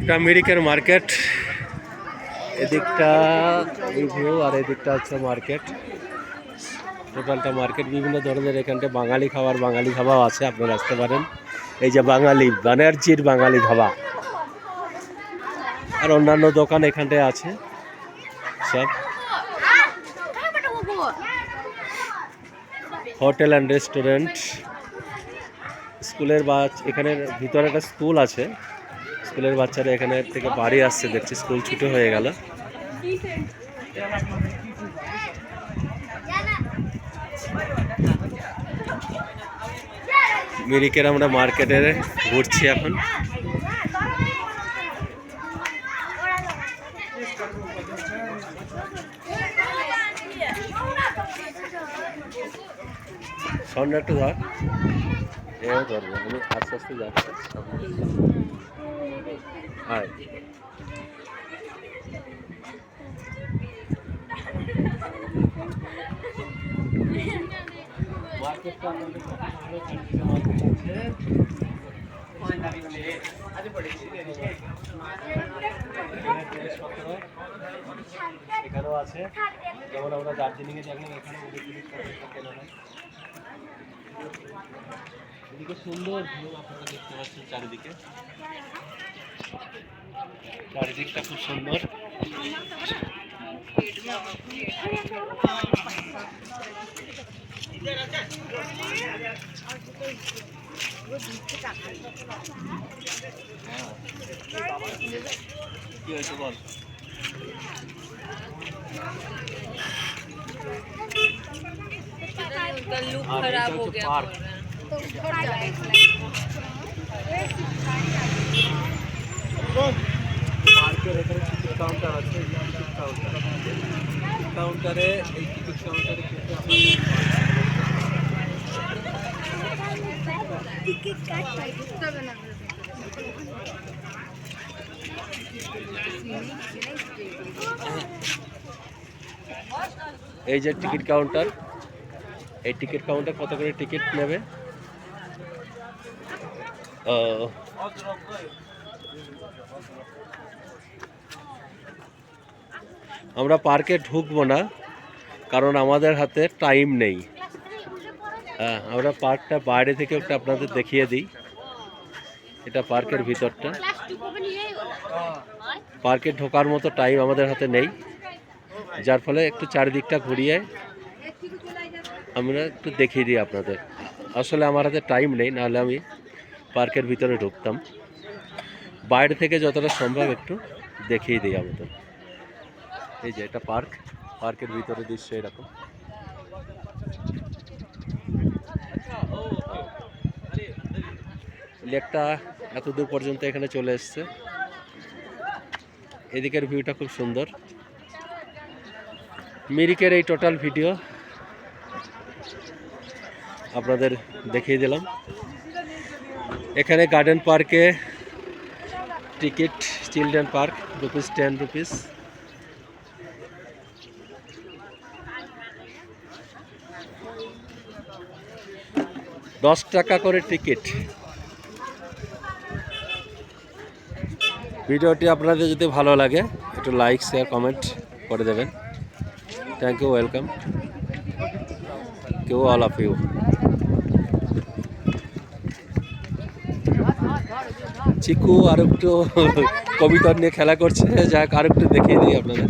এটা মিরিকের মার্কেট। এদিকটা এই ভিউ আর এদিকটা হচ্ছে মার্কেট। টোটালটা মার্কেট, বিভিন্ন ধরনের এখানটা বাঙালি ধাবাও আছে, আপনারা আসতে পারেন। এই যে বাঙালি ব্যানার্জির বাঙালি ধাবা, আর অন্যান্য দোকান এখানটায় আছে সব। হোটেল অ্যান্ড রেস্টুরেন্ট, স্কুলের এখানের ভিতরে একটা স্কুল আছে, স্কুলের বাচ্চারা এখানে থেকে বাড়ি আসছে, দেখছি স্কুল ছুটি হয়ে গেল। মিরিকের আমরা মার্কেটে ঘুরছি এখন। সামনে একটু ধর, এও ধরবো আমি, আস্তে আস্তে যাচ্ছি। হাই, মার্কেটটা আমাদের এখানেও আছে, যেমন আমরা দার্জিলিংয়ে দেখলাম এখানে কেনা হয়। এদিকে সুন্দর ভিউ আপনারা দেখতে পাচ্ছেন, চারিদিকে চারিদিকটা খুব সুন্দর। কি হয়েছে বল? उनका लुक खराब हो गया। কাউন্টার আছে, কাউন্টারে এই টিকিট কাউন্টারে এই যে টিকিট কাউন্টার, এই টিকিট কাউন্টার কত করে টিকিট নেবে? আমরা পার্কে ঢুকবো না, কারণ আমাদের হাতে টাইম নেই। হ্যাঁ, আমরা পার্কটা বাইরে থেকে একটা আপনাদের দেখিয়ে দিই। এটা পার্কের ভিতরটা, পার্কে ঢোকার মতো টাইম আমাদের হাতে নেই, যার ফলে একটু চারিদিকটা ঘুরিয়ে আমরা একটু দেখিয়ে দিই আপনাদের। আসলে আমার হাতে টাইম নেই, নাহলে আমি পার্কের ভিতরে ঢুকতাম। বাইরে থেকে যতটা সম্ভব একটু দেখিয়ে দিই আমাদের। এই যে এটা পার্ক, পার্কের ভিতরে দৃশ্য এরকম। লেকটা এত দূর পর্যন্ত এখানে চলে এসছে। এদিকের ভিউটা খুব সুন্দর। মিরিকের এই টোটাল ভিডিও আপনাদের দেখিয়ে দিলাম। এখানে গার্ডেন পার্কে টিকিট, চিলড্রেন পার্ক ₹10। 10 টাকা করে টিকিট। ভিডিওটি আপনাদের যদি ভালো লাগে একটু লাইক, শেয়ার, কমেন্ট করে দেবেন। Thank you, welcome to all of you. Chiku আর একটু কবিতা নিয়ে খেলা করছে, যাক আর একটু দেখিয়ে দিই আপনাদের।